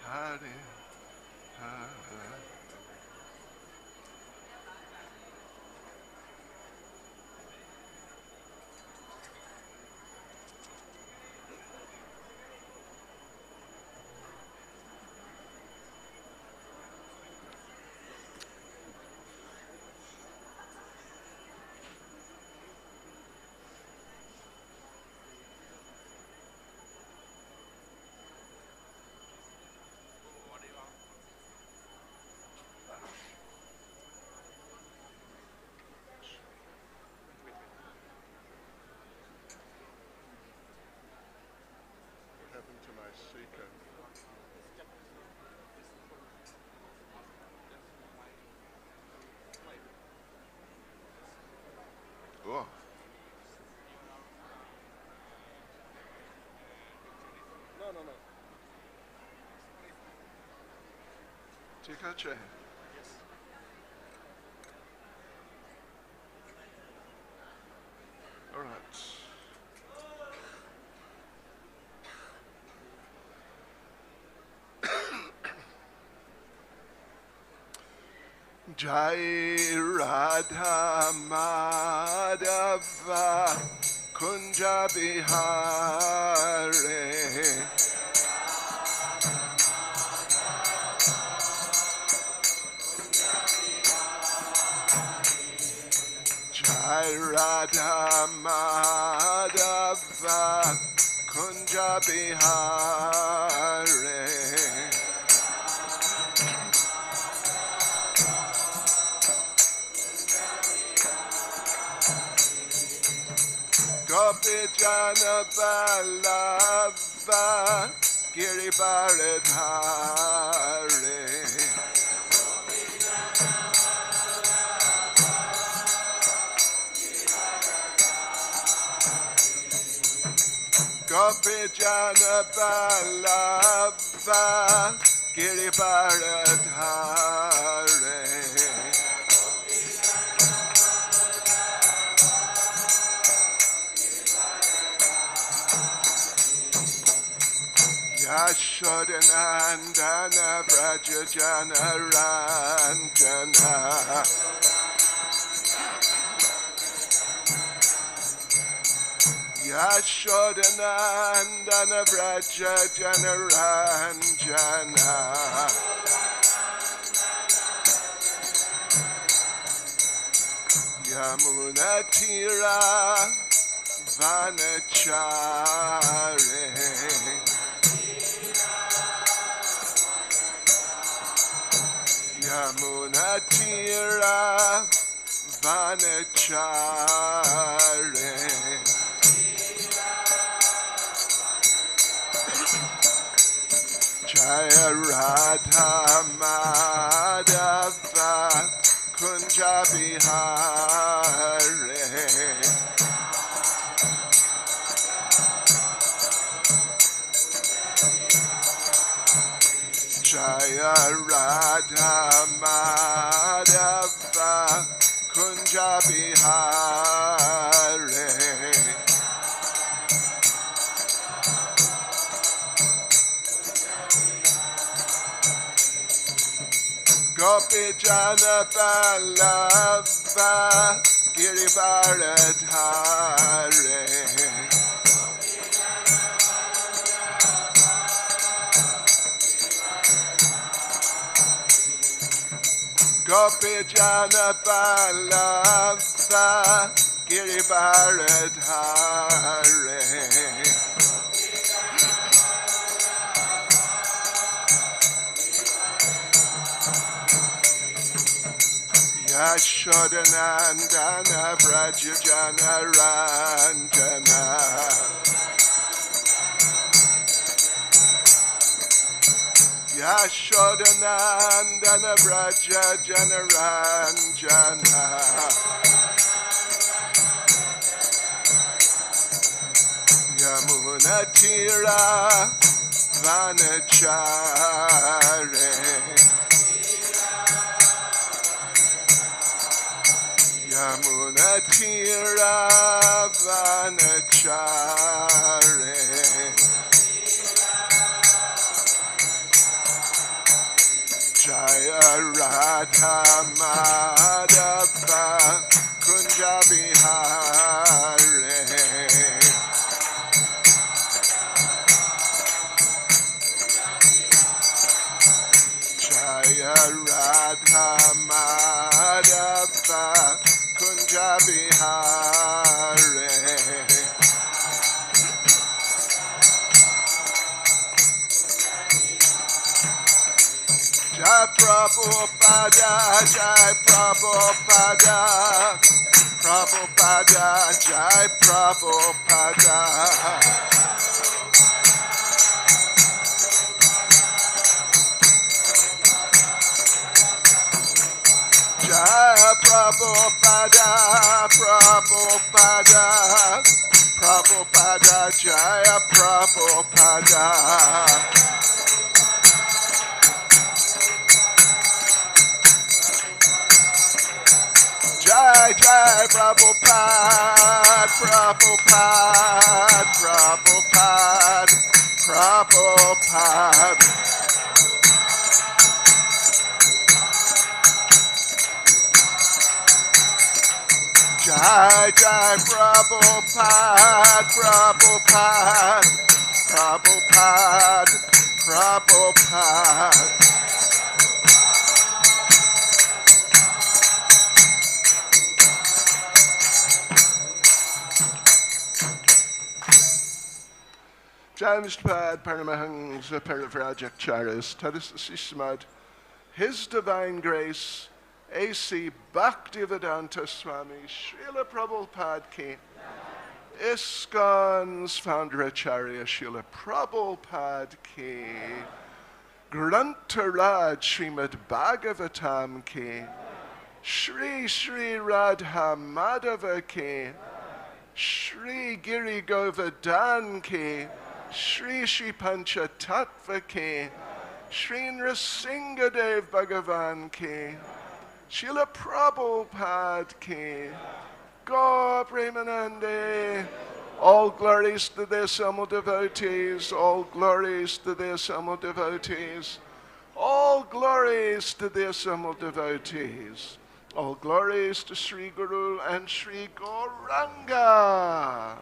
Hare Hare. What happened to my seeker? Oh. No. ঠিক আছে? All right. Jai Radha Madhava Kunja Bihare Jai Radha Madhava Kunja Bihare Gopi Jana Vallabha Girivaradhare Gopi Jana Vallabha Girivaradhare Yashodanandana Vraja Jana Ranjana Yashodanandana Vraja Jana Ranjana Yamuna Tira Vanachare Yamuna Tira Vanachare Jaya Radha Madhava Kunja Bihare Jaya Radha Madhava Kunja Bihare Gopi Jana Vallabha Girivaradhare Gopi Jana Vallabha Girivaradhare Yashodanandana Vraja Jana Ranjana Yashodanandana Vraja Jana Ranjana Yamuna Tira Vanachare Yamuna Tira Vanachare Radha Madhava Kunja Bihare Jaya Radha Madhava Kunja Bihare Jai Prabhupada, Jai Prabhupada, Prabhupada, Jai Prabhupada. Jai Prabhupada, Prabhupada, Prabhupada, Jai Prabhupada. Jai Jai Prabhupada, Prabhupada, Prabhupada, Prabhupada. Jai Jai Prabhupada, Prabhupada, Prabhupada, Prabhupada. Jamstpad Paramahansa Parivrajakcharis Tadasismad His Divine Grace A.C. Bhaktivedanta Swami Srila Prabhupada Ki ISKCON's founder Acharya Srila Prabhupada Ki Grantaraj Srimad Bhagavatam Ki Shri Shri Radha Madhava Ki Shri Giri Govardhan Ki Shri Shri Pancha Tattva Ki Shri Nrsingadev Bhagavan Ki Srila Prabhupada Ki Gaur Premanande. All glories to their Samal devotees, all glories to their Samal devotees, all glories to their Samal devotees, all glories to Sri Guru and Sri Gauranga.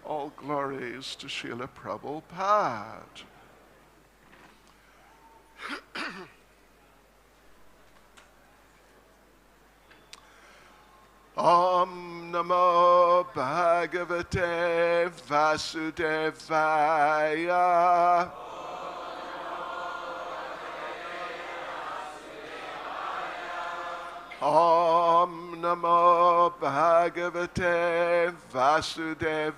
All glories to Srila Prabhupada. Om Namo Bhagavate Vasudevaya. Om Namo Bhagavate Vasudevaya.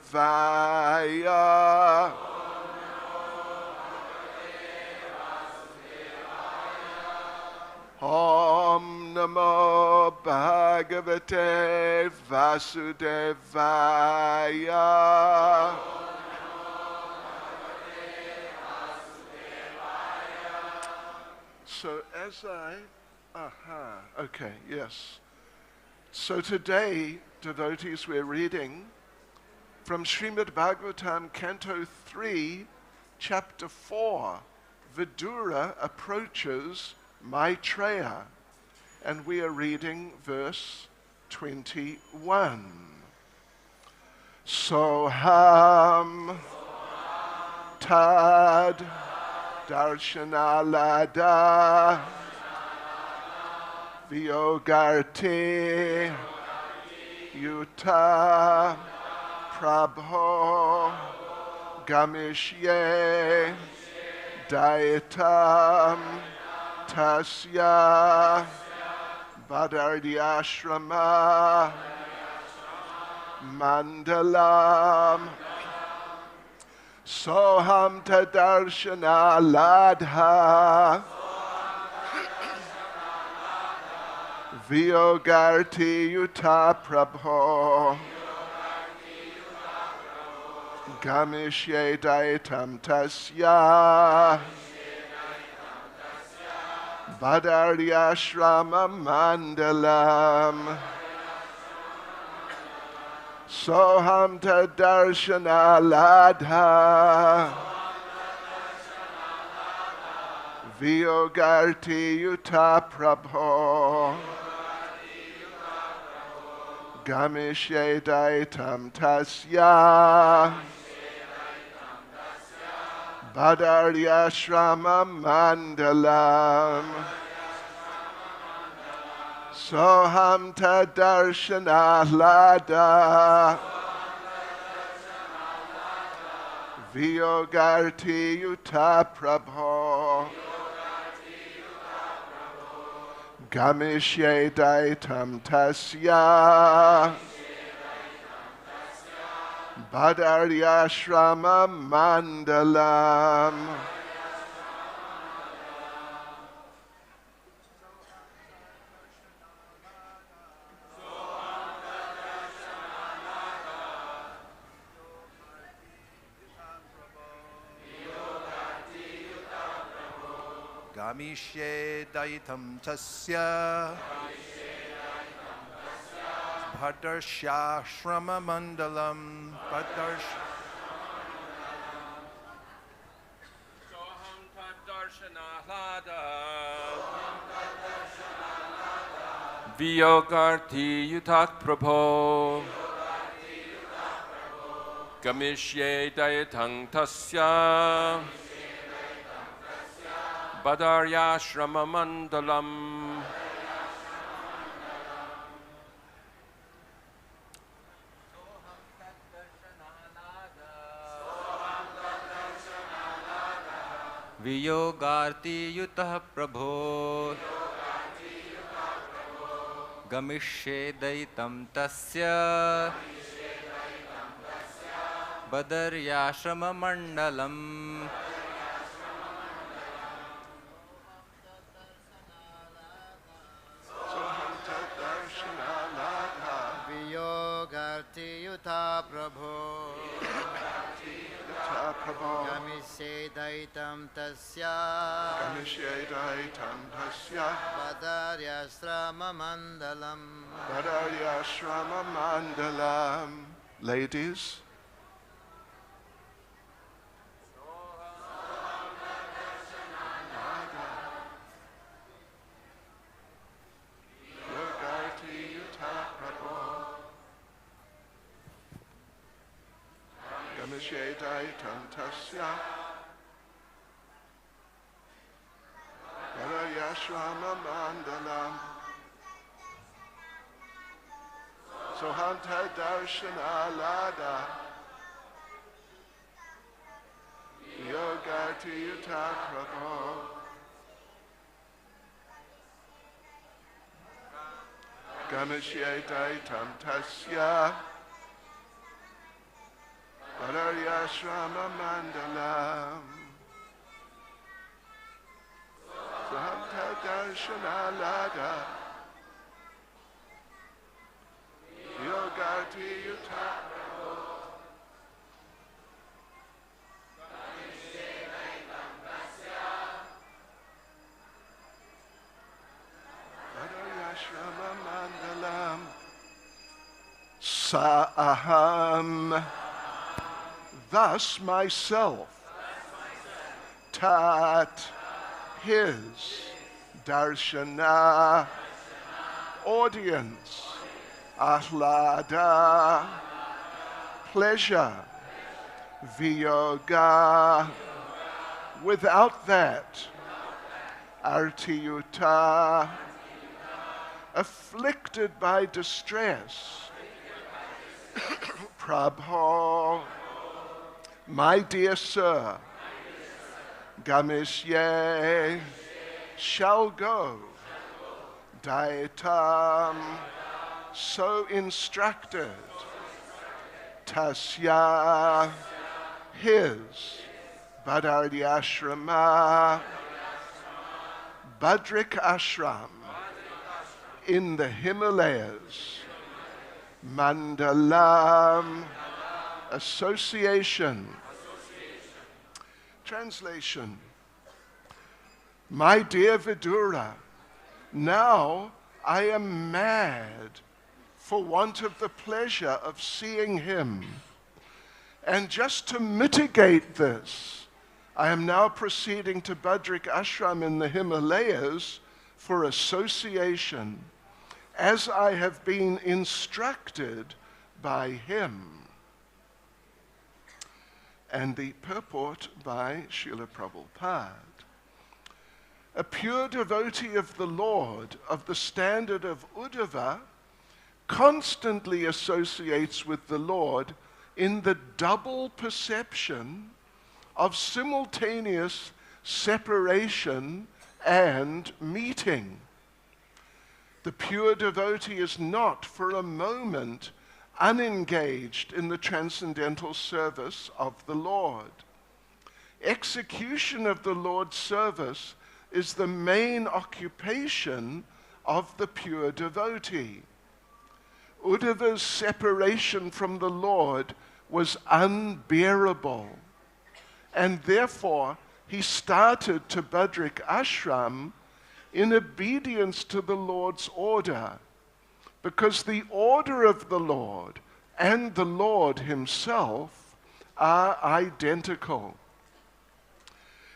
Om Namo Bhagavate Vasudevaya. So as okay, yes. So today, devotees, we're reading from Srimad Bhagavatam, Canto 3, Chapter 4. Vidura approaches Maitreya, and we are reading verse 21. Soham tad darshanalada Vyogarti Yuta Prabho Gamishye Dayatam Tasya Badardyashrama Mandalam Soham Tadarshana Ladha Vyogarti Yuta Prabho Gamishye Dayatam Tasya Badardyashrama Mandalam Soham Tadarshana Ladha Vyogarti Yuta Prabho Gamishe Daitam Tasya Badaryashrama Mandalam Soham Tadarshana Lada Vyogarti Yuta Prabho Gamishe Daitam Tasya Badaryashrama Mandalam Gamishe Daitam Tasya Bhadarshya Shrama Mandalam Soham Tadarshanahlada Vyogarti Yutak Prabho Gamishye Dayatang Tasya Badaryashrama Mandalam Viyogarti Yutah Prabho Gamishe Daitam Tasya Badaryashrama Mandalam Viyogarti Yuta Prabho Gamishe Daitam Tasya Badaryashrama Mandalam. Ladies, Gamishe Daitam Tasya Badaryashrama Mandalam Sohanta Darshana Lada Yogarti Yuta Prabho Gamishe Daitam Tasya Badaryashrama Mandalam Sohanta Darshana Lada Yogarti Yuta Badaryashrama Mandalam Sa'aham thus myself Tat his Darshana audience Ahlada pleasure Viyoga without that Artiyuta afflicted by distress Prabho my dear sir Gamisye shall go Daitam so instructed Tasya his Badaryashrama Badrik Ashram in the Himalayas Mandalam association. Translation. My dear Vidura, now I am mad for want of the pleasure of seeing him. And just to mitigate this, I am now proceeding to Badrik Ashram in the Himalayas for association, as I have been instructed by him. And the purport by Srila Prabhupada. A pure devotee of the Lord, of the standard of Uddhava, constantly associates with the Lord in the double perception of simultaneous separation and meeting. The pure devotee is not for a moment unengaged in the transcendental service of the Lord. Execution of the Lord's service is the main occupation of the pure devotee. Uddhava's separation from the Lord was unbearable, and therefore he started to Badrik Ashram in obedience to the Lord's order, because the order of the Lord and the Lord himself are identical.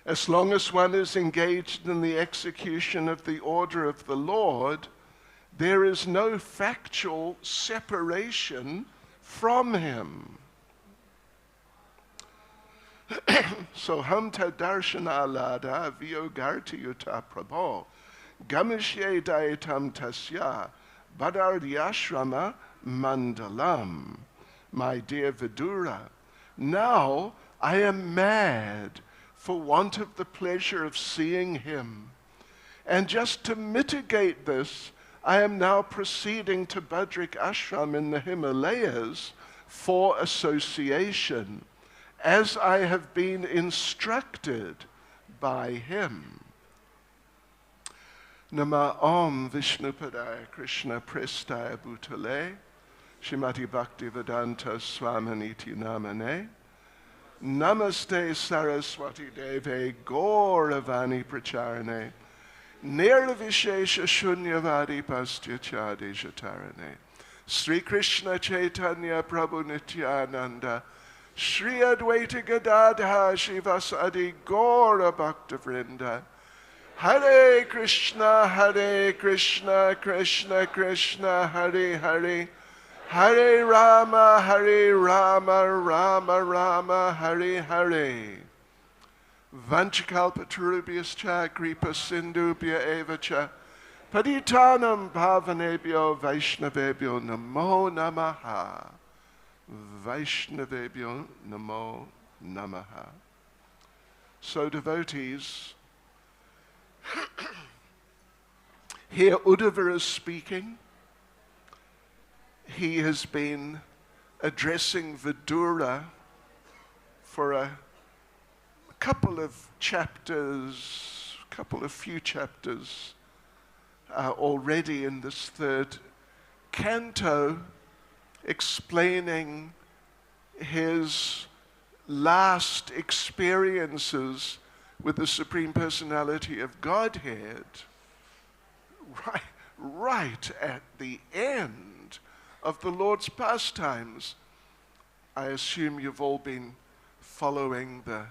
As long as one is engaged in the execution of the order of the Lord, there is no factual separation from him. So hamta darshana lada vyogarti yuta prabho gamishye dayatam tasya Badaryashrama mandalam. My dear Vidura, now I am mad for want of the pleasure of seeing him. And just to mitigate this, I am now proceeding to Badrik Ashram in the Himalayas for association, as I have been instructed by him. Nama Om Vishnupadaya Krishna Prestaya Bhutale Srimati Bhakti Swami Namane Namaste Saraswati Deve Gauravani Pracharane Nirvishesha Shunyavadi Pastyachadi Jatarane Sri Krishna Chaitanya Prabhu Nityananda Shri Advaita Gadadha Shivasadi Gaura Bhakta Vrinda Hare Krishna, Krishna Krishna, Hare Hare, Hare Rama, Rama Rama, Hare Hare. Vanchakalpatarubhyascha kripa sindubhya evacha paditanam bhavanebhyo vaishnavebhyo namo namaha. Vaishnavebhyo namo namaha. So devotees, here Uddhava is speaking. He has been addressing Vidura for a couple of few chapters already in this third canto, explaining his last experiences with the Supreme Personality of Godhead, right at the end of the Lord's pastimes. I assume you've all been following the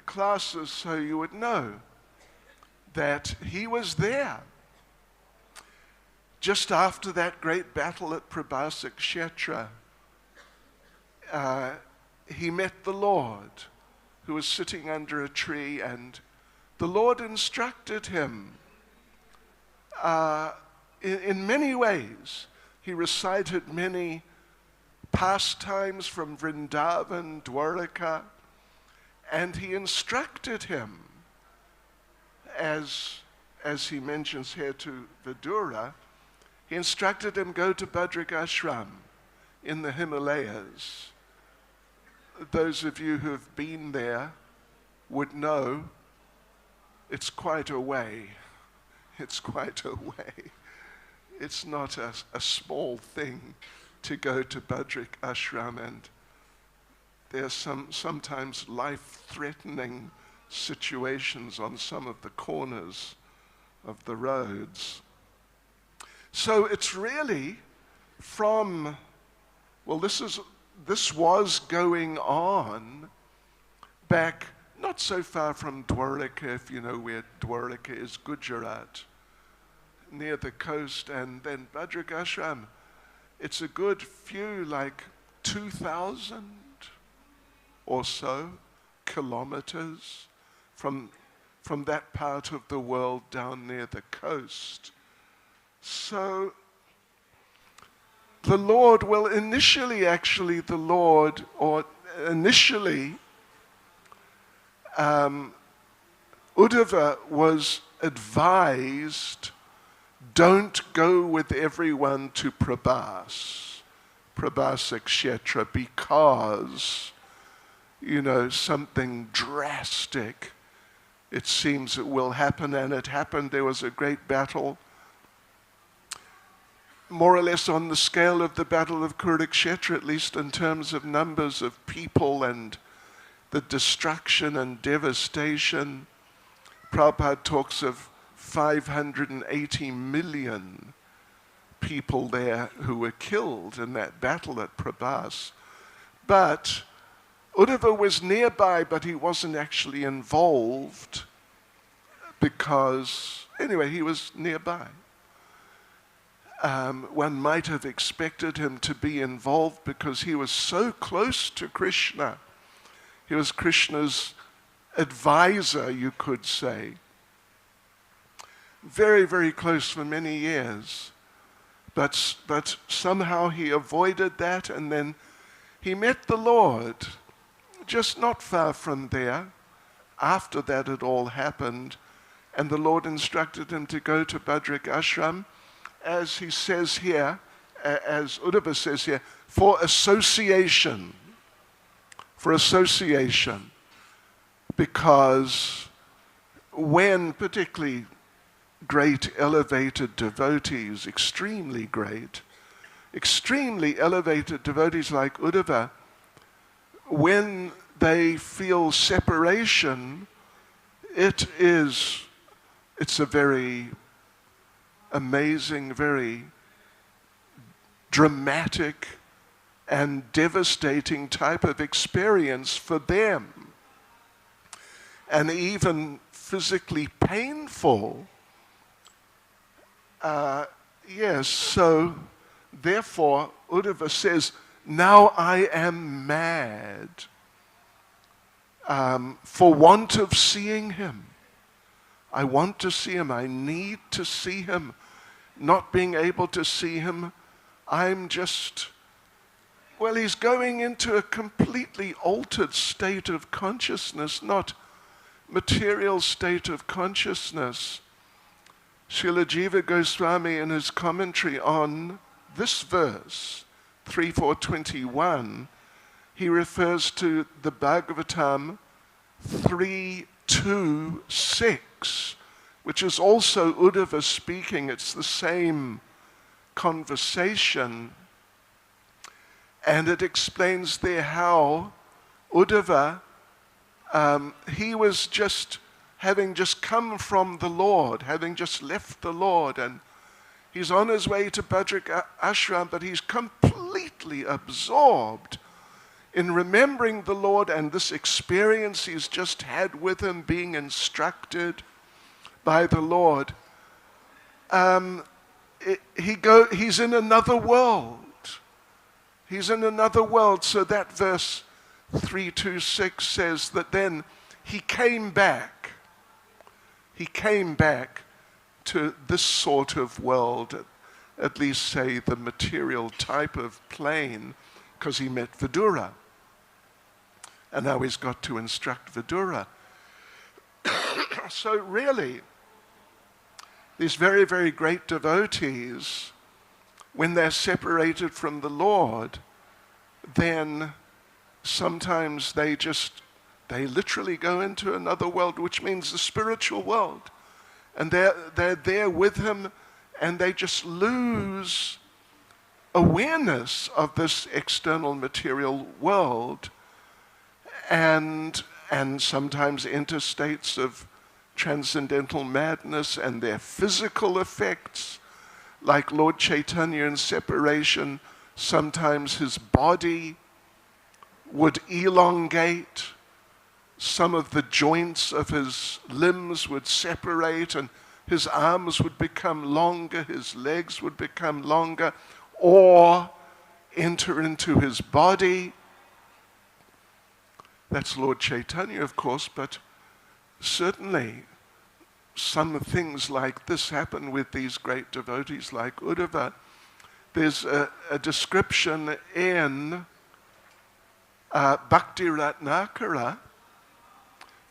classes, so you would know that he was there just after that great battle at Prabhasa Kshetra. He met the Lord, who was sitting under a tree, and the Lord instructed him in many ways. He recited many pastimes from Vrindavan, Dwaraka, and he instructed him, as he mentions here to Vidura, he instructed him, go to Badrik Ashram in the Himalayas. Those of you who have been there would know it's quite a way. It's quite a way. It's not a small thing to go to Badrik Ashram, and there's sometimes life-threatening situations on some of the corners of the roads. So it's really from, well, this was going on back not so far from Dwaraka, if you know where Dwaraka is, Gujarat, near the coast, and then Bhadrak Ashram. It's a good few, like 2,000 or so kilometers from that part of the world down near the coast. So the Lord, well, initially, actually, the Lord, or initially, Uddhava was advised, don't go with everyone to Prabhas Kshetra, because, you know, something drastic, it seems it will happen, and it happened. There was a great battle, more or less on the scale of the Battle of Kurukshetra, at least in terms of numbers of people and the destruction and devastation. Prabhupada talks of 580 million people there who were killed in that battle at Prabhas. But Uddhava was nearby, but he wasn't actually involved because, anyway, he was nearby. One might have expected him to be involved because he was so close to Krishna. He was Krishna's advisor, you could say. Very, very close for many years. But somehow he avoided that, and then he met the Lord just not far from there. After that it all happened, and the Lord instructed him to go to Bhadrak Ashram, as he says here, as Uddhava says here, for association. For association. Because when particularly great elevated devotees, extremely elevated devotees like Uddhava, when they feel separation, it's a very amazing, very dramatic and devastating type of experience for them, and even physically painful. Yes, so therefore Uddhava says, now I am mad for want of seeing him. I want to see him. I need to see him. Not being able to see him, I'm just, well, he's going into a completely altered state of consciousness, not material state of consciousness. Srila Jiva Goswami, in his commentary on this verse, 3.4.21, he refers to the Bhagavatam 3.2.6, which is also Uddhava speaking. It's the same conversation. And it explains there how Uddhava, he was having just come from the Lord, having just left the Lord, and he's on his way to Bhadrak Ashram, but he's completely absorbed in remembering the Lord and this experience he's just had with him, being instructed by the Lord. He's in another world. He's in another world. So that verse 3.2.6 says that then he came back. He came back to this sort of world, at least say the material type of plane, because he met Vidura. And now he's got to instruct Vidura. So really, these very, very great devotees, when they're separated from the Lord, then sometimes they literally go into another world, which means the spiritual world. And they're there with him, and they just lose awareness of this external material world, and sometimes enter states of transcendental madness, and their physical effects, like Lord Chaitanya in separation, sometimes his body would elongate, some of the joints of his limbs would separate and his arms would become longer, his legs would become longer, or enter into his body. That's Lord Chaitanya, of course, but certainly some things like this happen with these great devotees like Uddhava. There's a description in Bhakti Ratnakara,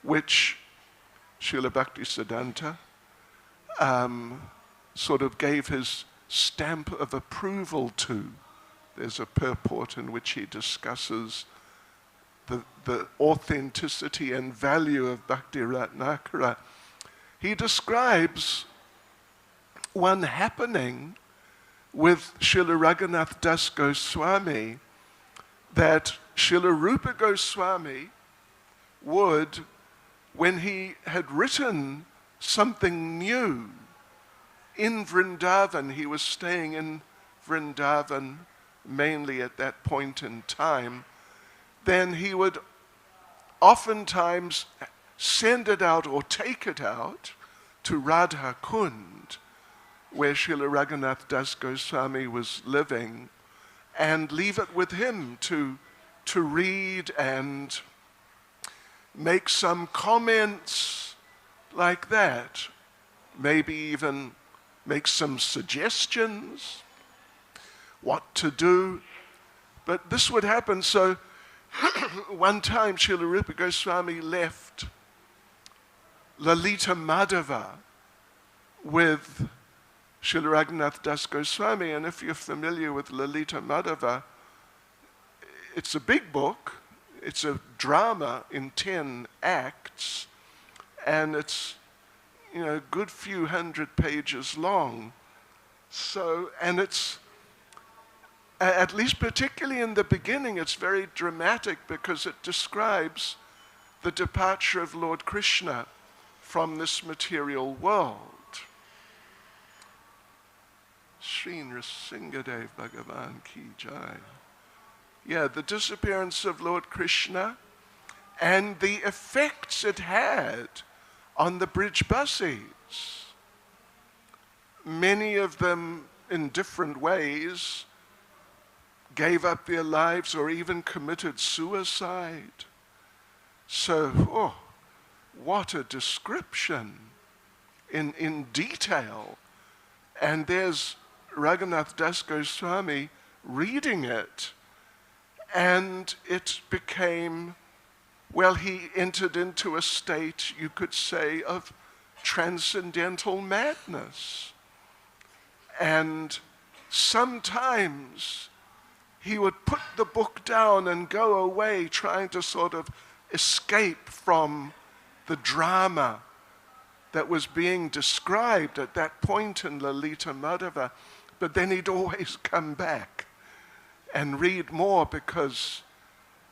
which Srila Bhaktisiddhanta sort of gave his stamp of approval to. There's a purport in which he discusses the authenticity and value of Bhakti Ratnakara. He describes one happening with Srila Raghunath Das Goswami, that Srila Rupa Goswami would, when he had written something new in Vrindavan, he was staying in Vrindavan mainly at that point in time, then he would oftentimes send it out or take it out to Radha Kund, where Srila Raghunath Das Goswami was living, and leave it with him to read and make some comments like that, maybe even make some suggestions what to do. But this would happen. So one time Srila Rupa Goswami left Lalita Madhava with Srila Raghunath Das Goswami, and if you're familiar with Lalita Madhava, it's a big book, it's a drama in 10 acts, and it's, a good few hundred pages long. So, and it's, at least particularly in the beginning, it's very dramatic because it describes the departure of Lord Krishna from this material world. Sri Nrsingadev Bhagavan Ki Jai. Yeah, the disappearance of Lord Krishna and the effects it had on the bridge buses. Many of them, in different ways, gave up their lives or even committed suicide. So, what a description in detail. And there's Raghunath Das Goswami reading it, and it became, well, he entered into a state, you could say, of transcendental madness. And sometimes he would put the book down and go away, trying to sort of escape from the drama that was being described at that point in Lalita Madhava. But then he'd always come back and read more, because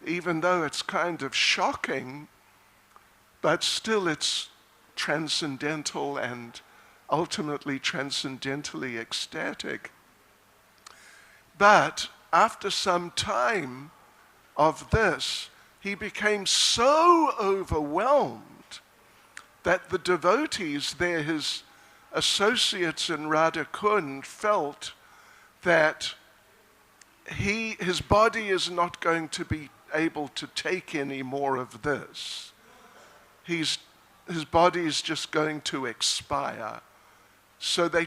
even though it's kind of shocking, but still it's transcendental and ultimately transcendentally ecstatic. But after some time of this, he became so overwhelmed that the devotees there, his associates in Radha Kund, felt that his body is not going to be able to take any more of this. His body is just going to expire. So they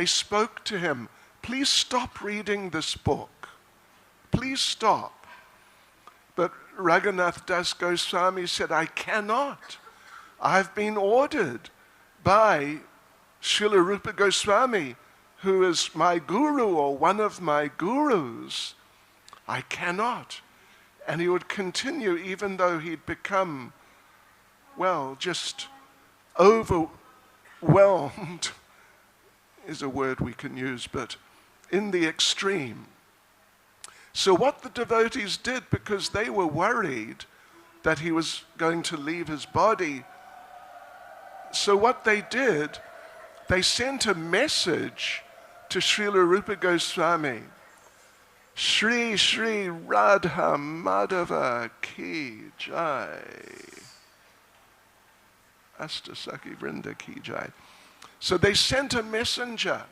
spoke to him, please stop reading this book. Please stop. But Raghunath Das Goswami said, I cannot. I've been ordered by Srila Rupa Goswami, who is my guru or one of my gurus. I cannot. And he would continue even though he'd become, well, just overwhelmed is a word we can use, but in the extreme. So what the devotees did, because they were worried that he was going to leave his body, so what they did, they sent a message to Srila Rupa Goswami Shri Shri Radha Madhava Ki Jai. Astasaki Vrinda Ki Jai. So they sent a messenger.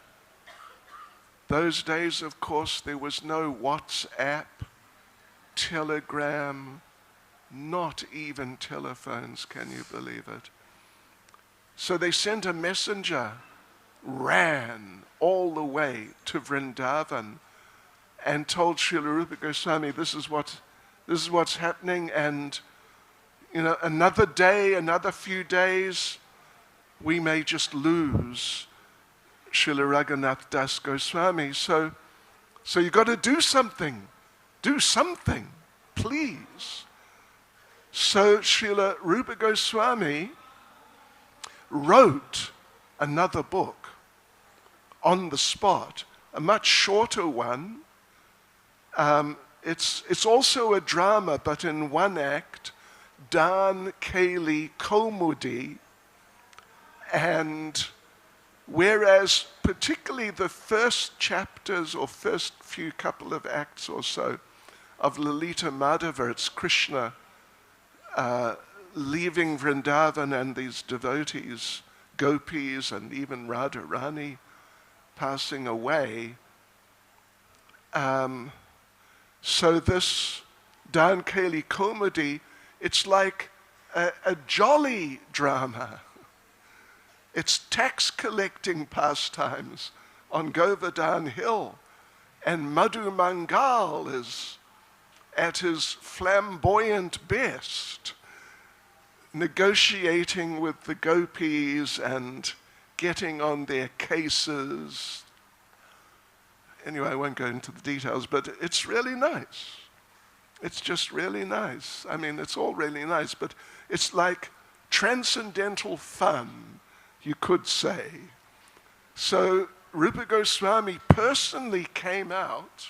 Those days, of course, there was no WhatsApp, Telegram, not even telephones, can you believe it? So they sent a messenger, ran all the way to Vrindavan and told Srila Rupa Goswami, this is what's happening, and another day, another few days, we may just lose Srila Raghunath Das Goswami. So you got to do something. Do something, please. So Srila Rupa Goswami wrote another book on the spot, a much shorter one. It's also a drama, but in one act, Dan Keli Komudi, and whereas particularly the first chapters or first few couple of acts or so of Lalita Madhava, it's Krishna leaving Vrindavan and these devotees, gopis and even Radharani passing away. So this Dan Keli Komedi, it's like a jolly drama. It's tax collecting pastimes on Govardhan Hill. And Madhu Mangal is at his flamboyant best, negotiating with the gopis and getting on their cases. Anyway, I won't go into the details, but it's really nice. It's just really nice. I mean, it's all really nice, but it's like transcendental fun, you could say. So Rupa Goswami personally came out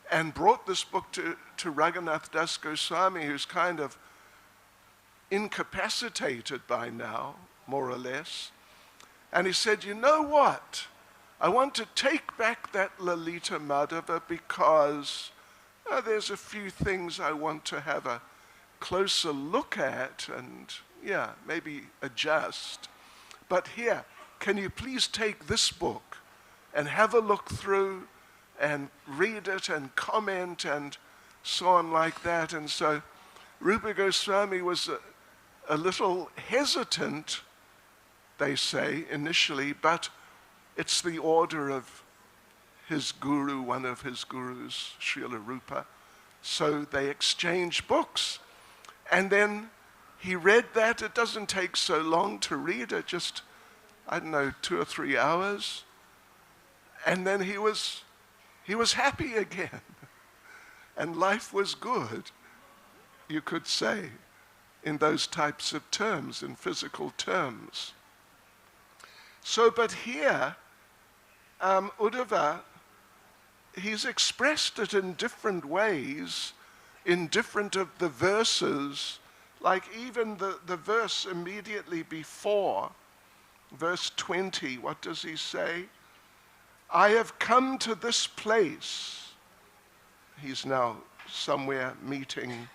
and brought this book to Raghunath Das Goswami, who's kind of incapacitated by now, more or less. And he said, you know what? I want to take back that Lalita Madhava because there's a few things I want to have a closer look at and, maybe adjust. But here, can you please take this book and have a look through and read it and comment and so on like that. And so Rupa Goswami was a little hesitant, they say, initially, but it's the order of his guru, one of his gurus, Srila Rupa. So they exchange books. And then he read that. It doesn't take so long to read it, just, 2 or 3 hours. And then he was happy again. And life was good, you could say, in those types of terms, in physical terms. So, but here, Uddhava, he's expressed it in different ways, in different of the verses, like even the verse immediately before, verse 20, what does he say? I have come to this place. He's now somewhere meeting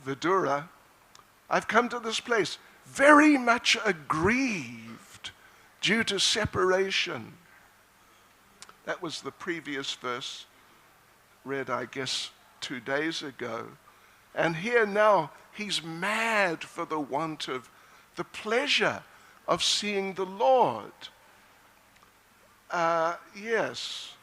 Vidura. I've come to this place very much aggrieved due to separation. That was the previous verse, read, I guess, 2 days ago. And here now, he's mad for the want of the pleasure of seeing the Lord. Yes.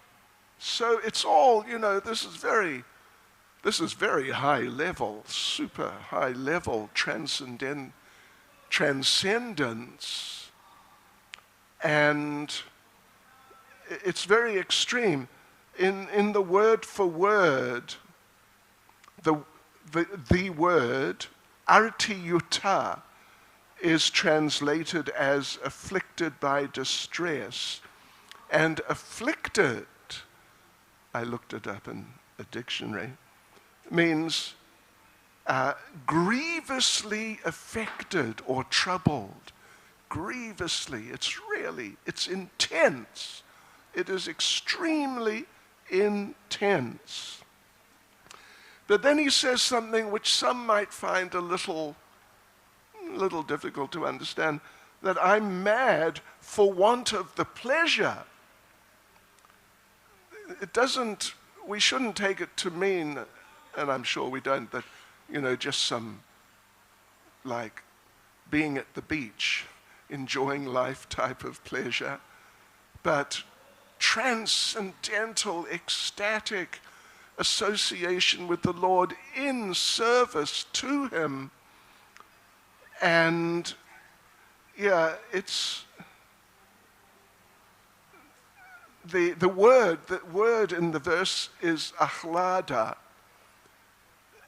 So it's all, this is very high level, super high level transcendence. And it's very extreme. In the word for word, the word, artiyuta, is translated as afflicted by distress. And afflicted, I looked it up in a dictionary, means grievously affected or troubled. grievously. It's intense. It is extremely intense. But then he says something which some might find a little difficult to understand, that I'm mad for want of the pleasure. We shouldn't take it to mean, and I'm sure we don't, that, just some, like, being at the beach, enjoying life type of pleasure, but transcendental, ecstatic association with the Lord in service to Him. And it's the word in the verse is ahlada.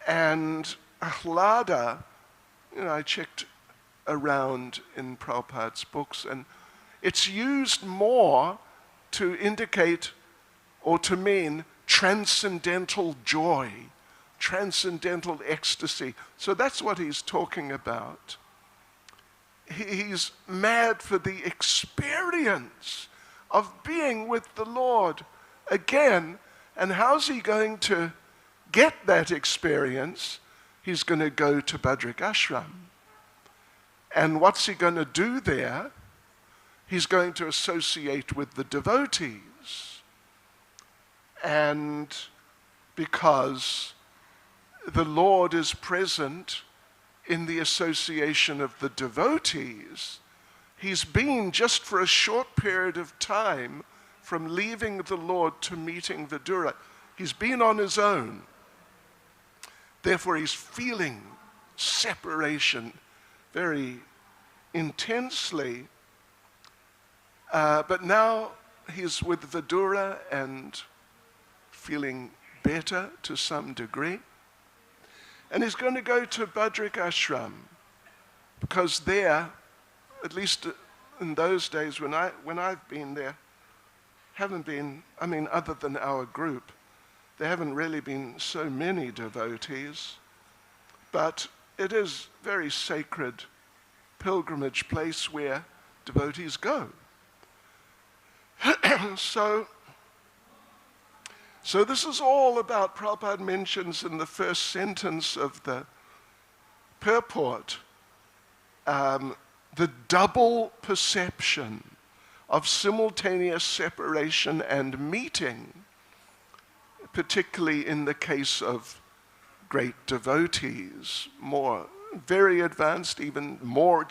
And ahlada, I checked around in Prabhupada's books, and it's used more to indicate or to mean transcendental joy, transcendental ecstasy. So that's what he's talking about. He's mad for the experience of being with the Lord again. And how's he going to get that experience? He's going to go to Badrik Ashram. And what's he going to do there? He's going to associate with the devotees. And because the Lord is present in the association of the devotees, he's been just for a short period of time from leaving the Lord to meeting Vidura. He's been on his own. Therefore, he's feeling separation very intensely. But now he's with Vidura and feeling better to some degree. And he's going to go to Badrik Ashram, because there, at least in those days when I've been there, haven't been, other than our group, there haven't really been so many devotees, but it is a very sacred pilgrimage place where devotees go. So this is all about, Prabhupada mentions in the first sentence of the purport, the double perception of simultaneous separation and meeting, particularly in the case of great devotees, very advanced, even more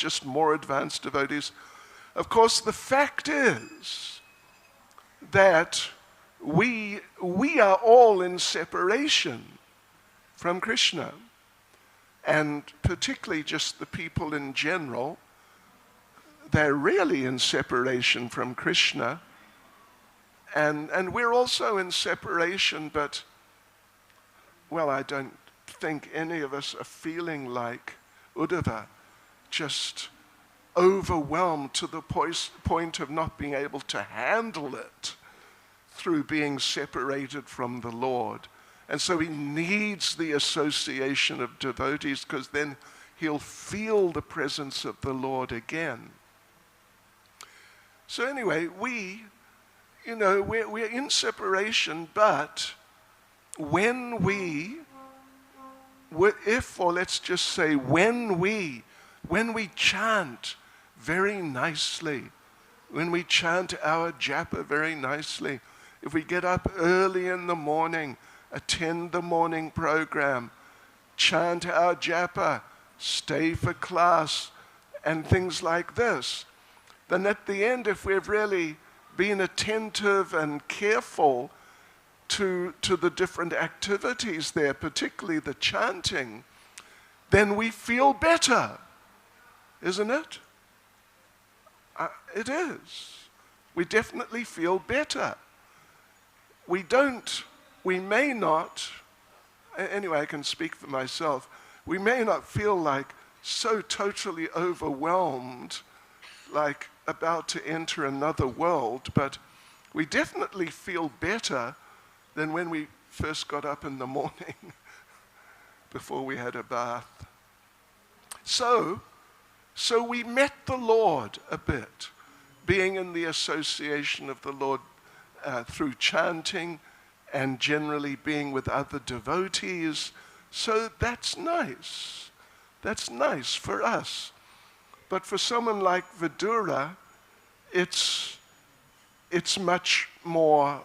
advanced devotees. Of course, the fact is that we are all in separation from Krishna, and particularly just the people in general, they're really in separation from Krishna, and we're also in separation, but, well, I don't think any of us are feeling like Uddhava, just overwhelmed to the point of not being able to handle it through being separated from the Lord. And so he needs the association of devotees, because then he'll feel the presence of the Lord again. So anyway, we're in separation, but when we chant very nicely, when we chant our japa very nicely, if we get up early in the morning, attend the morning program, chant our japa, stay for class, and things like this, then at the end, if we've really been attentive and careful to the different activities there, particularly the chanting, then we feel better, isn't it? It is. We definitely feel better. We may not, anyway, I can speak for myself, we may not feel like so totally overwhelmed, like about to enter another world, but we definitely feel better than when we first got up in the morning before we had a bath. So, So we met the Lord a bit, being in the association of the Lord through chanting and generally being with other devotees. So that's nice. That's nice for us. But for someone like Vidura, it's much more,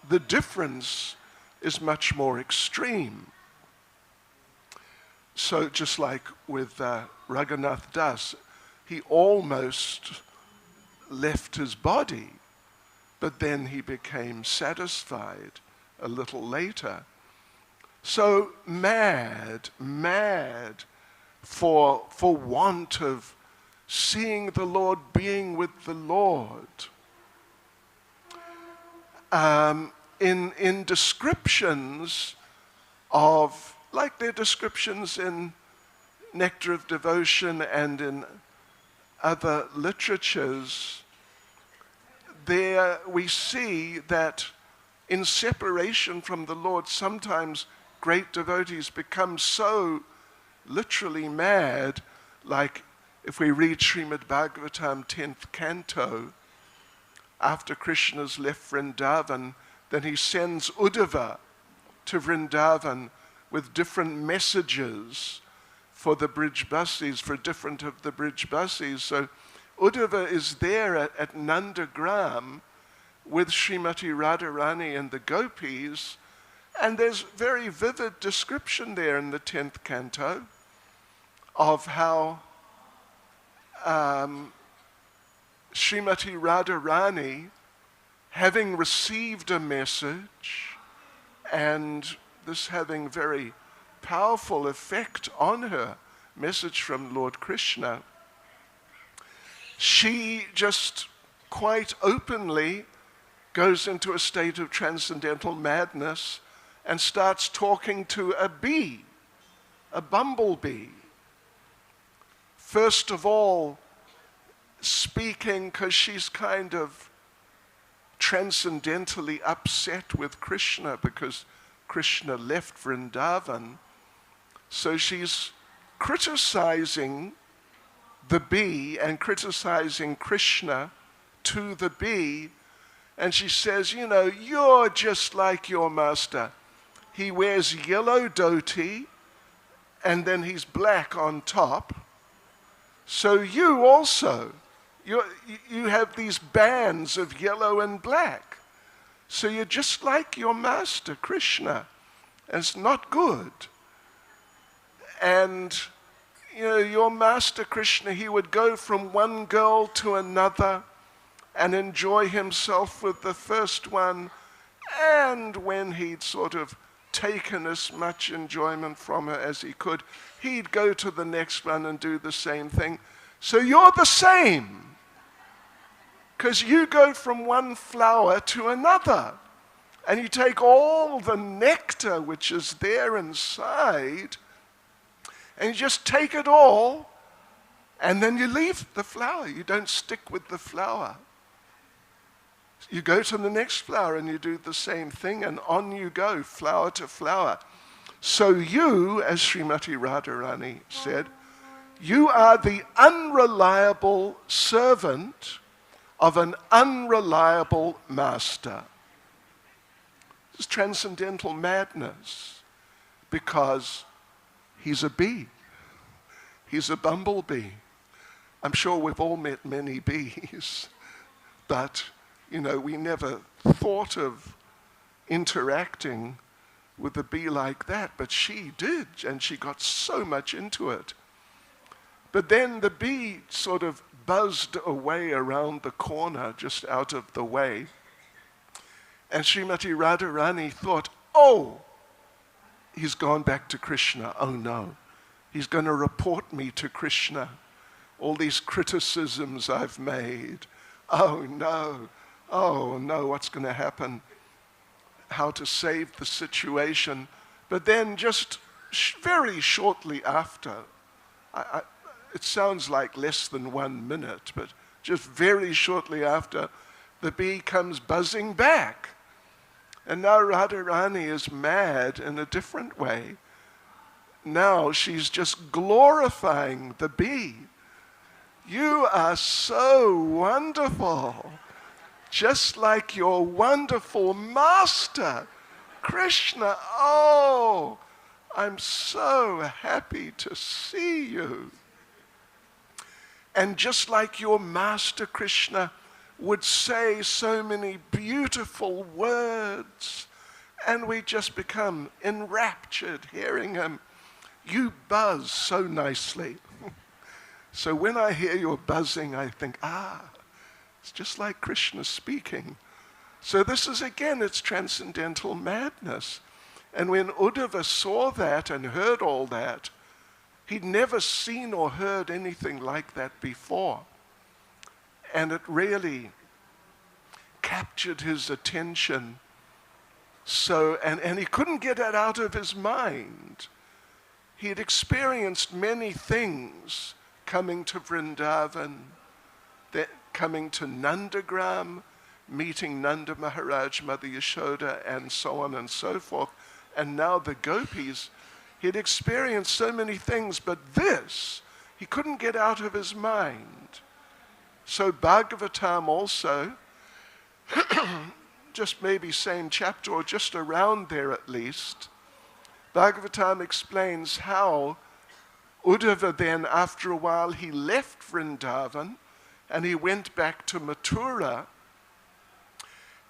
the difference is much more extreme. So just like with Raghunath Das, he almost left his body, but then he became satisfied a little later. So mad for want of seeing the Lord, being with the Lord. In descriptions of, like their descriptions in Nectar of Devotion and in other literatures, there we see that in separation from the Lord, sometimes great devotees become so literally mad, like if we read Srimad Bhagavatam 10th canto, after Krishna's left Vrindavan, then he sends Uddhava to Vrindavan with different messages for the bridge buses, for different of the bridge buses. So Uddhava is there at Nandagram with Srimati Radharani and the gopis, and there's very vivid description there in the 10th canto of how Srimati Radharani, having received a message, and this having very powerful effect on her, message from Lord Krishna, she just quite openly goes into a state of transcendental madness and starts talking to a bee, a bumblebee. First of all, speaking because she's kind of transcendentally upset with Krishna because Krishna left Vrindavan. So she's criticizing the bee and criticizing Krishna to the bee. And she says, you know, you're just like your master. He wears yellow dhoti and then he's black on top. So you also, you have these bands of yellow and black. So you're just like your master, Krishna. And it's not good. And, you know, your master, Krishna, he would go from one girl to another and enjoy himself with the first one. And when he'd sort of taken as much enjoyment from her as he could, he'd go to the next one and do the same thing. So you're the same, because you go from one flower to another, and you take all the nectar which is there inside, and you just take it all, and then you leave the flower. You don't stick with the flower. You go to the next flower and you do the same thing, and on you go, flower to flower. So you, as Srimati Radharani said, you are the unreliable servant of an unreliable master. This is transcendental madness, because he's a bee. He's a bumblebee. I'm sure we've all met many bees, but you know, we never thought of interacting with a bee like that, but she did, and she got so much into it. But then the bee sort of buzzed away around the corner, just out of the way. And Srimati Radharani thought, oh, he's gone back to Krishna. Oh no, he's going to report me to Krishna. All these criticisms I've made. Oh no, what's going to happen? How to save the situation. But then just very shortly after, it sounds like less than 1 minute, but just very shortly after, the bee comes buzzing back. And now Radharani is mad in a different way. Now she's just glorifying the bee. You are so wonderful, just like your wonderful master, Krishna. Oh, I'm so happy to see you. And just like your master, Krishna, would say so many beautiful words, and we just become enraptured hearing him. You buzz so nicely. So when I hear your buzzing, I think, it's just like Krishna speaking. So this is, again, it's transcendental madness. And when Uddhava saw that and heard all that, he'd never seen or heard anything like that before. And it really captured his attention. So, and he couldn't get that out of his mind. He had experienced many things coming to Vrindavan, coming to Nandagram, meeting Nanda Maharaj, Mother Yashoda, and so on and so forth. And now the gopis, he'd experienced so many things, but this, he couldn't get out of his mind. So Bhagavatam also, just maybe same chapter or just around there at least, Bhagavatam explains how Uddhava then, after a while, he left Vrindavan and he went back to Mathura.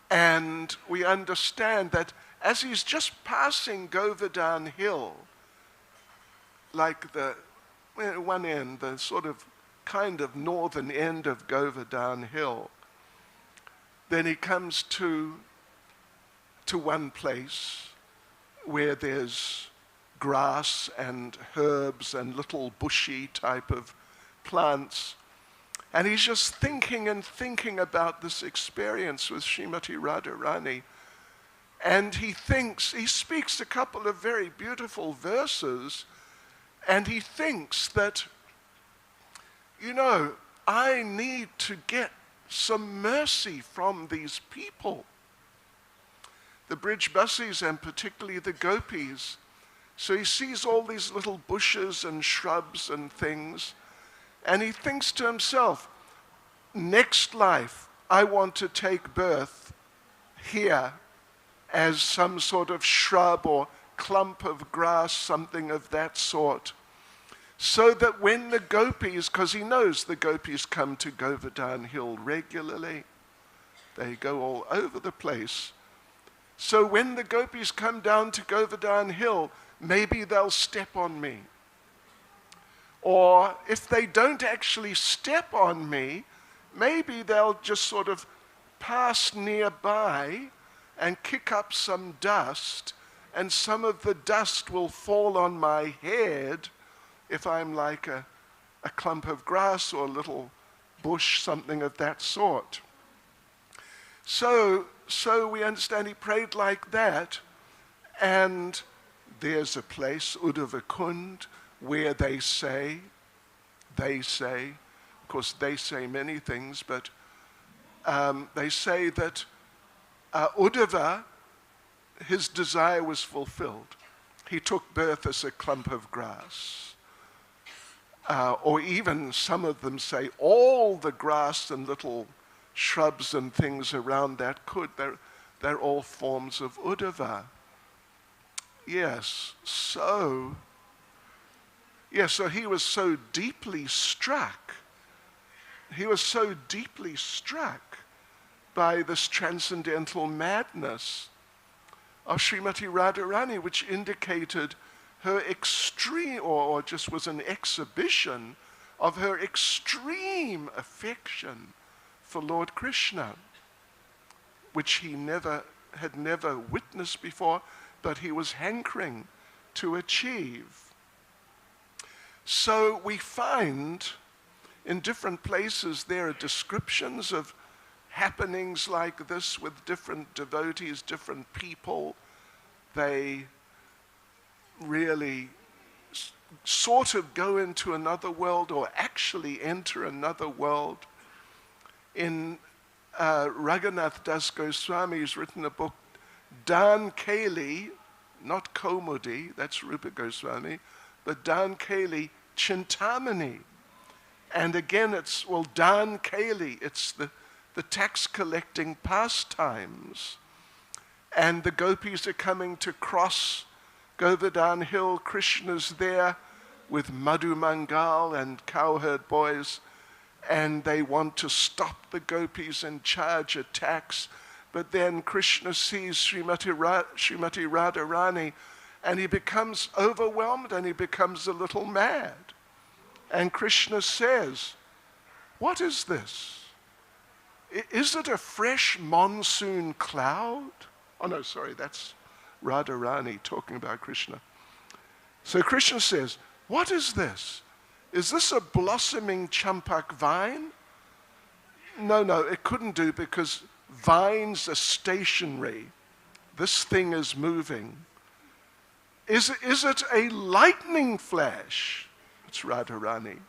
And we understand that as he's just passing Govardhan Hill, like the one end, the sort of kind of northern end of Govardhan Hill, then he comes to one place where there's grass and herbs and little bushy type of plants. And he's just thinking and thinking about this experience with Srimati Radharani. And he speaks a couple of very beautiful verses, and he thinks that, I need to get some mercy from these people. The Brijbasis and particularly the gopis. So he sees all these little bushes and shrubs and things, and he thinks to himself, next life, I want to take birth here as some sort of shrub or clump of grass, something of that sort. So that when the gopis, because he knows the gopis come to Govardhan Hill regularly, they go all over the place. So when the gopis come down to Govardhan Hill, maybe they'll step on me. Or if they don't actually step on me, maybe they'll just sort of pass nearby and kick up some dust, and some of the dust will fall on my head if I'm like a clump of grass or a little bush, something of that sort. So we understand he prayed like that, and there's a place, Uddhava Kund, where they say, of course they say many things, but they say that Uddhava, his desire was fulfilled. He took birth as a clump of grass. Or even some of them say all the grass and little shrubs and things around that they're all forms of Uddhava. Yes, so he was so deeply struck. He was so deeply struck by this transcendental madness of Srimati Radharani, which indicated her extreme, or just was an exhibition of her extreme affection for Lord Krishna, which he had never witnessed before, but he was hankering to achieve. So we find in different places there are descriptions of happenings like this with different devotees, different people. They really sort of go into another world or actually enter another world. In Raghunath Das Goswami's written a book, Dan Keli, not Komudi, that's Rupa Goswami, but Dan Keli Chintamani. And again, it's, well, Dan Kali, it's the tax collecting pastimes. And the gopis are coming to cross Govardhan Hill. Krishna's there with Madhu Mangal and cowherd boys, and they want to stop the gopis and charge a tax. But then Krishna sees Srimati Radharani, and he becomes overwhelmed and he becomes a little mad. And Krishna says, "What is this? Is it a fresh monsoon cloud?" Oh no, sorry, that's Radharani talking about Krishna. So Krishna says, "What is this? Is this a blossoming champak vine?" No, it couldn't do, because vines are stationary. This thing is moving. Is it a lightning flash? It's Radharani.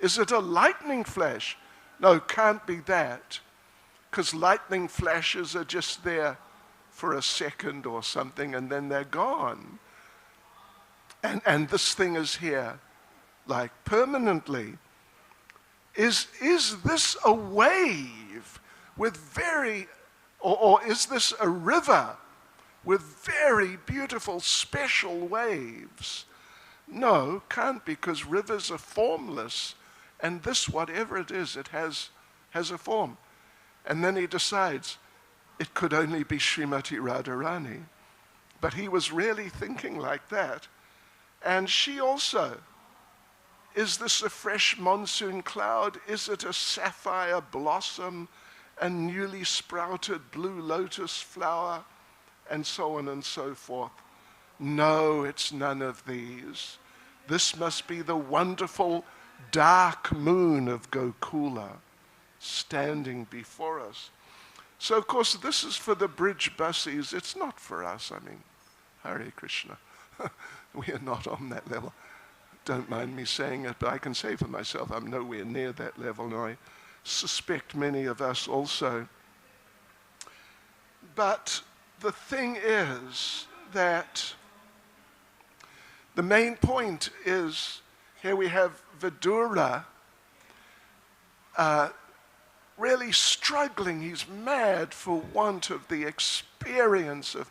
Is it a lightning flash? No, can't be that, because lightning flashes are just there for a second or something and then they're gone. And this thing is here, like permanently. Is this a wave with or is this a river with very beautiful special waves? No, can't be, because rivers are formless, and this, whatever it is, it has a form. And then he decides it could only be Srimati Radharani. But he was really thinking like that. And she also, is this a fresh monsoon cloud? Is it a sapphire blossom, a newly sprouted blue lotus flower, and so on and so forth? No, it's none of these. This must be the wonderful dark moon of Gokula standing before us. So, of course, this is for the bridge buses. It's not for us. I mean, Hare Krishna. We are not on that level. Don't mind me saying it, but I can say for myself, I'm nowhere near that level, and I suspect many of us also. But the thing is that the main point is, here we have Vidura really struggling. He's mad for want of the experience of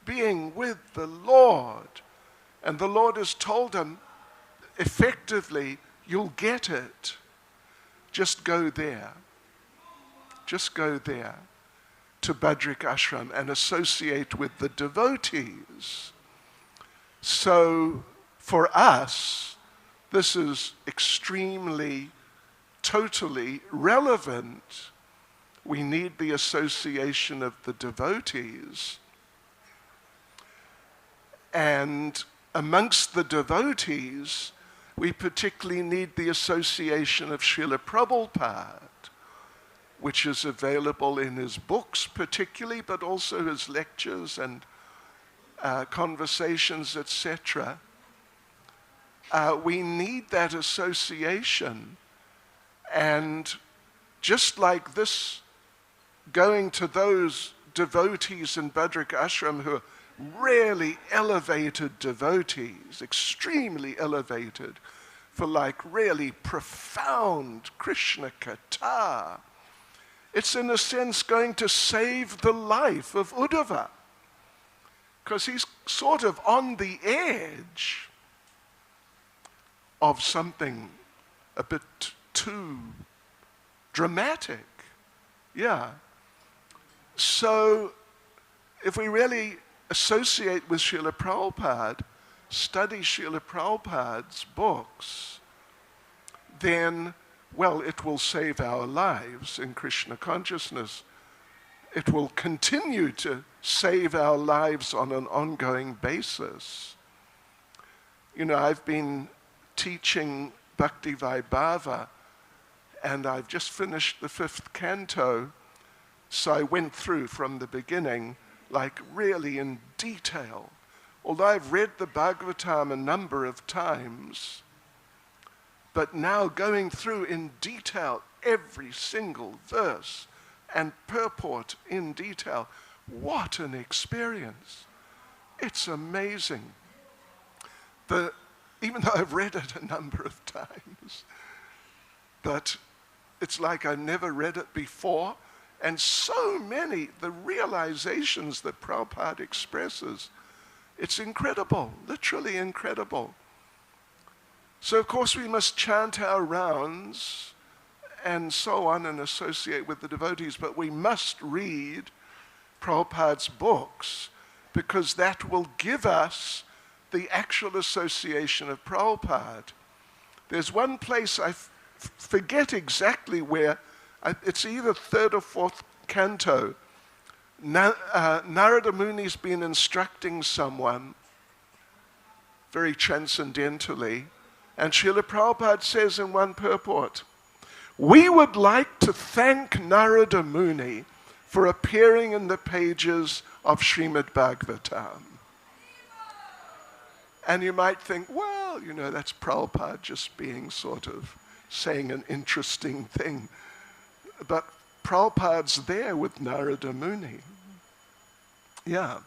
being with the Lord. And the Lord has told him, effectively, you'll get it. Just go there. Just go there to Badrik Ashram and associate with the devotees. So for us, this is extremely, totally relevant. We need the association of the devotees. And amongst the devotees, we particularly need the association of Srila Prabhupada, which is available in his books particularly, but also his lectures and conversations, etc. We need that association. And just like this, going to those devotees in Badrik Ashram who are really elevated devotees, extremely elevated, for like really profound Krishna Katha, it's in a sense going to save the life of Uddhava, because he's sort of on the edge of something a bit too dramatic. Yeah. So if we really associate with Srila Prabhupada, study Srila Prabhupada's books, then, well, it will save our lives in Krishna consciousness. It will continue to save our lives on an ongoing basis. You know, I've been teaching Bhakti Vaibhava, and I've just finished the 5th canto, so I went through from the beginning, like really in detail. Although I've read the Bhagavatam a number of times, but now going through in detail every single verse and purport in detail, what an experience. It's amazing. Even though I've read it a number of times, but it's like I never read it before. And so many, the realizations that Prabhupada expresses, it's incredible, literally incredible. So of course we must chant our rounds and so on and associate with the devotees, but we must read Prabhupada's books because that will give us the actual association of Prabhupada. There's one place, I forget exactly where, it's either third or fourth canto. Narada Muni's been instructing someone very transcendentally, and Srila Prabhupada says in one purport, "We would like to thank Narada Muni for appearing in the pages of Srimad Bhagavatam." And you might think, well, you know, that's Prabhupada just being sort of saying an interesting thing. But Prabhupada's there with Narada Muni. Yeah.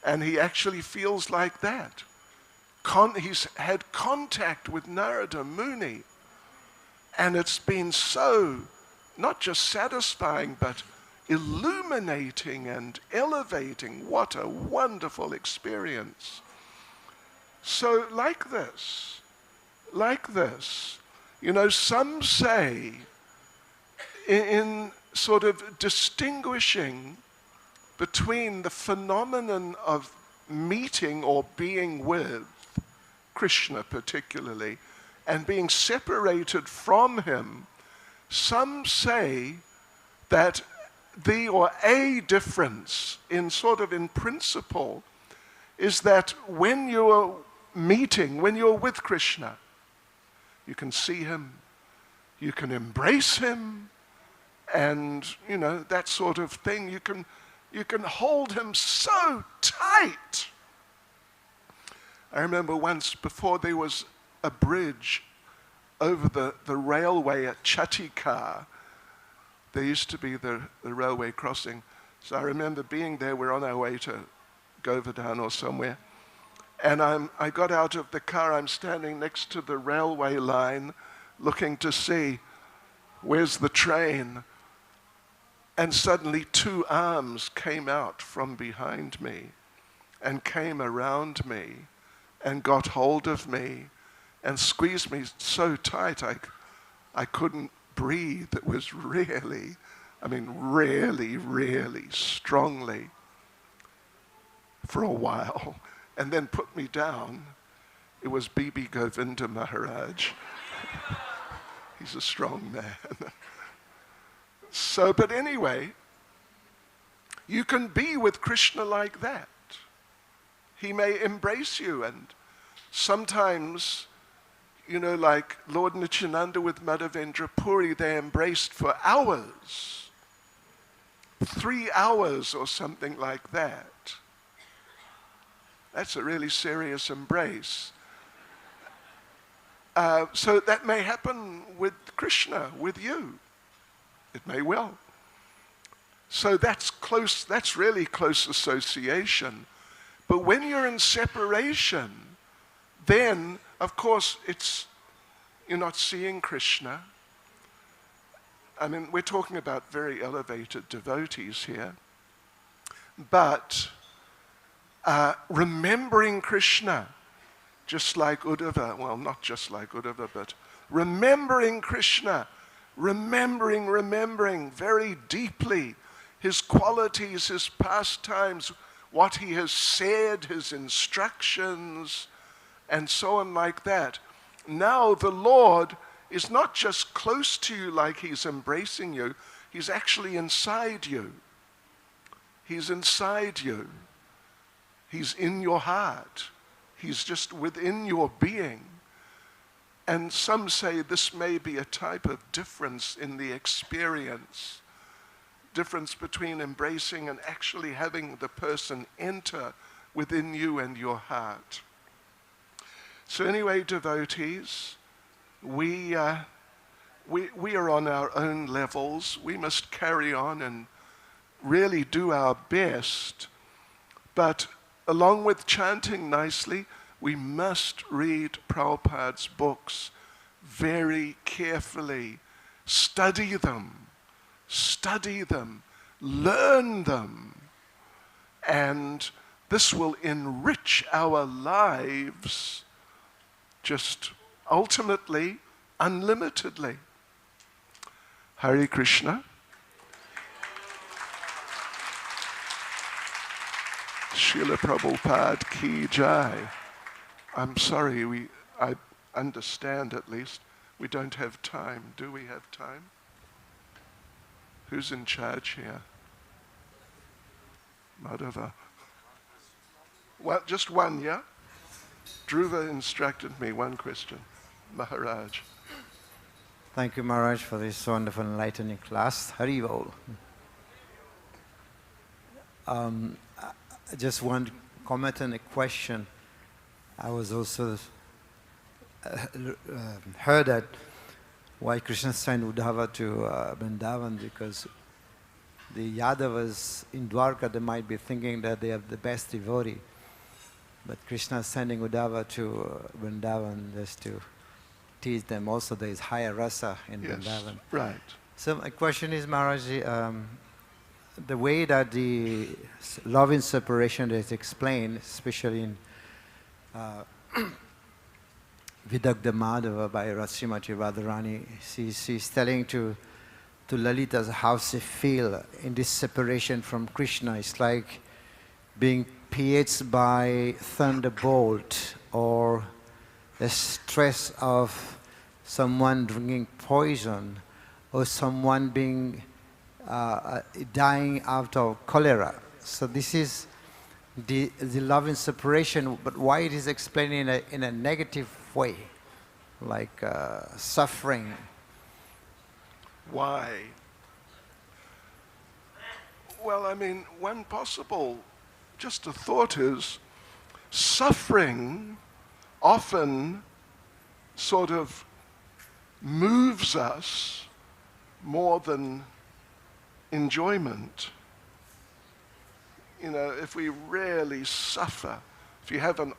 And he actually feels like that. He's had contact with Narada Muni. And it's been so, not just satisfying, but illuminating and elevating. What a wonderful experience. So like this, you know, some say in sort of distinguishing between the phenomenon of meeting or being with Krishna particularly and being separated from him, some say that a difference in principle is that when you're meeting, when you're with Krishna, you can see him, you can embrace him, and, you know, that sort of thing. You can hold him so tight. I remember once, before there was a bridge over the railway at Chatikar, there used to be the railway crossing. So I remember being there, we're on our way to Govardhan or somewhere, and I got out of the car, I'm standing next to the railway line, looking to see, where's the train? And suddenly 2 arms came out from behind me and came around me and got hold of me and squeezed me so tight I couldn't breathe. It was really strongly for a while, and then put me down. It was B.B. Govinda Maharaj. He's a strong man. So, but anyway, you can be with Krishna like that. He may embrace you, and sometimes, you know, like Lord Nityananda with Madhavendra Puri, they embraced for hours, 3 hours or something like that. That's a really serious embrace. So that may happen with Krishna, with you. It may well. So that's really close association. But when you're in separation, then, of course, you're not seeing Krishna. I mean, we're talking about very elevated devotees here. But remembering Krishna, just like Uddhava, well, not just like Uddhava, but remembering Krishna, remembering very deeply his qualities, his pastimes, what he has said, his instructions, and so on like that. Now the Lord is not just close to you like he's embracing you, he's actually inside you. He's inside you. He's in your heart. He's just within your being. And some say this may be a type of difference in the experience, difference between embracing and actually having the person enter within you and your heart. So anyway, devotees, we are on our own levels. We must carry on and really do our best. But along with chanting nicely, we must read Prabhupada's books very carefully. Study them, learn them, and this will enrich our lives just ultimately, unlimitedly. Hare Krishna. Srila Prabhupada ki jai. I'm sorry, I understand at least, we don't have time. Do we have time? Who's in charge here? Madhava. Well, just one, yeah? Dhruva instructed me, one question. Maharaj. Thank you, Maharaj, for this wonderful enlightening class. Hari Bol. I just want to comment on a question. I was also heard that why Krishna sent Uddhava to Vrindavan, because the Yadavas in Dwarka, they might be thinking that they have the best devotee. But Krishna is sending Uddhava to Vrindavan just to teach them also there is higher rasa in Vrindavan. Right. So my question is, Maharaj, the way that the love in separation is explained, especially in Vidagdha Madhava by Srimati Radharani, she's telling to Lalita how she feel in this separation from Krishna. It's like being pierced by thunderbolt, or the stress of someone drinking poison, or someone being dying out of cholera. So this is the love in separation, but why it is explained in a negative way, like suffering. Why? Well, I mean, one possible, just a thought is, suffering often sort of moves us more than enjoyment. You know, if we really suffer, if you have an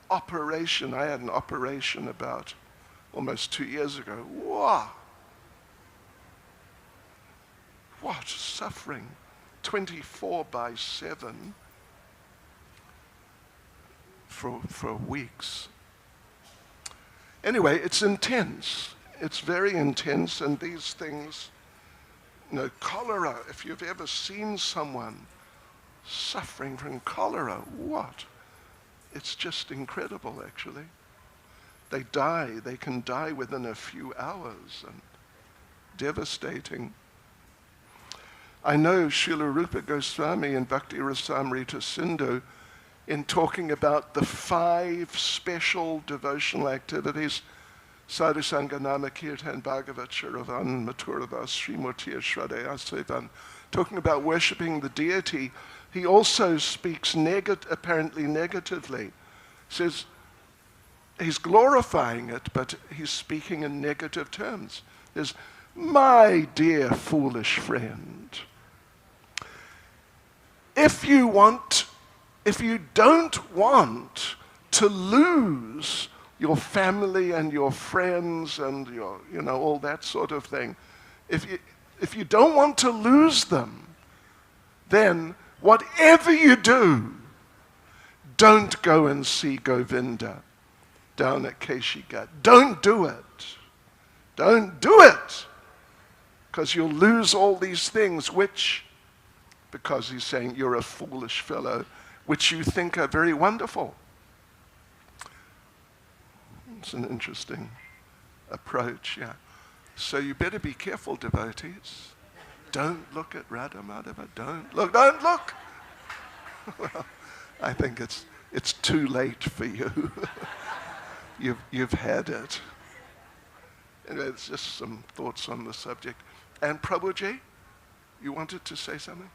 operation, I had an operation about almost 2 years ago. Wow! What suffering! 24/7 for weeks. Anyway, it's intense. It's very intense, and these things, you know, cholera, if you've ever seen someone suffering from cholera, what? It's just incredible, actually. They can die within a few hours, and devastating. I know Srila Rupa Goswami in Bhakti Rasamrita Sindhu, in talking about the 5 special devotional activities, Sadhu Sangha Nama Kirtan Bhagavat Sharavan Maturavas Srimurtiya Shraddhaya Sevan, talking about worshipping the deity, he also speaks apparently negatively. Says he's glorifying it, but he's speaking in negative terms. Says, my dear foolish friend, if you don't want to lose your family and your friends and your, you know, all that sort of thing, if you don't want to lose them, then whatever you do, don't go and see Govinda down at Keshigat. Don't do it. Don't do it. Because you'll lose all these things which, because he's saying you're a foolish fellow, which you think are very wonderful. It's an interesting approach, yeah. So you better be careful, devotees. Don't look at Radha Madhava. Don't look. Well, I think it's too late for you. You've had it. Anyway, it's just some thoughts on the subject. And Prabhuji, you wanted to say something?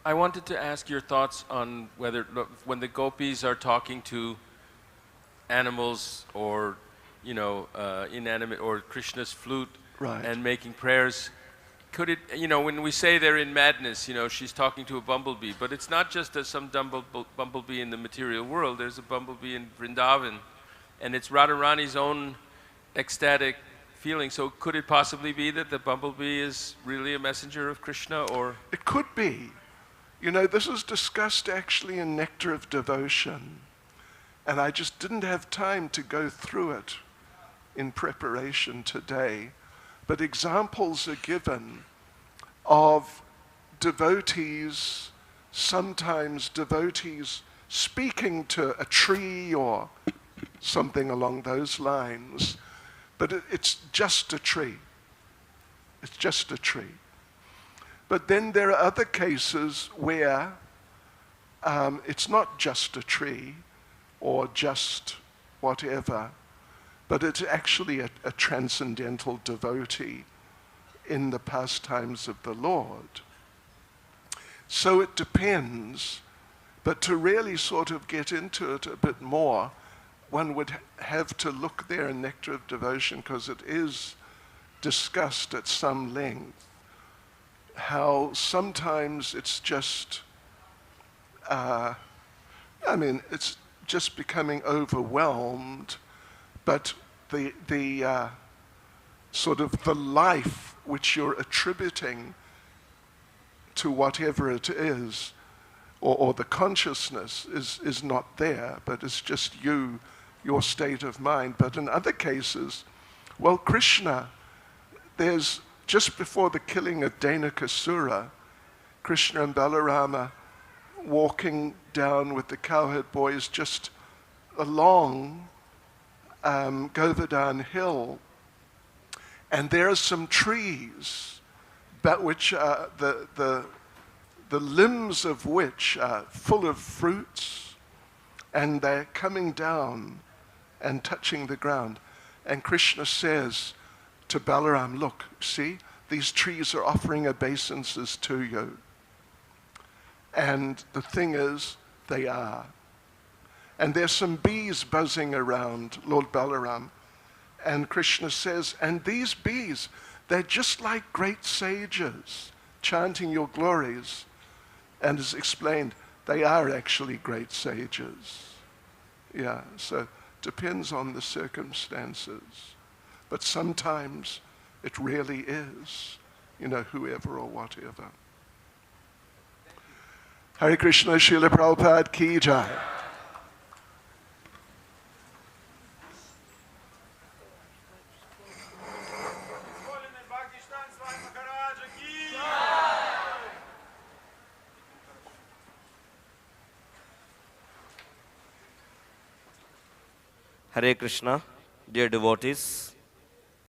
I wanted to ask your thoughts on whether, when the gopis are talking to animals or, you know, inanimate, or Krishna's flute, Right. and making prayers, could it, when we say they're in madness, she's talking to a bumblebee, but it's not just some bumblebee in the material world. There's a bumblebee in Vrindavan, and it's Radharani's own ecstatic feeling. So could it possibly be that the bumblebee is really a messenger of Krishna, or? It could be. This is discussed actually in Nectar of Devotion, and I just didn't have time to go through it in preparation today. But examples are given of devotees, sometimes devotees speaking to a tree or something along those lines, but it's just a tree. It's just a tree. But then there are other cases where it's not just a tree or just whatever, but it's actually a transcendental devotee in the pastimes of the Lord. So it depends, but to really sort of get into it a bit more, one would have to look there in Nectar of Devotion, because it is discussed at some length, how sometimes it's just, it's just becoming overwhelmed, but the sort of the life which you're attributing to whatever it is, or the consciousness is not there, but it's just your state of mind. But in other cases, well, Krishna, there's just before the killing of Dhenukasura, Krishna and Balarama walking down with the cowherd boys just along Govardhan Hill, and there are some trees that which the limbs of which are full of fruits, and they're coming down and touching the ground. And Krishna says to Balaram, look, see, these trees are offering obeisances to you. And the thing is, they are. And there's some bees buzzing around Lord Balaram. And Krishna says, and these bees, they're just like great sages chanting your glories. And as explained, they are actually great sages. Yeah, so depends on the circumstances. But sometimes it really is, whoever or whatever. Hare Krishna, Srila Prabhupada Ki Jai. Hare Krishna, dear devotees.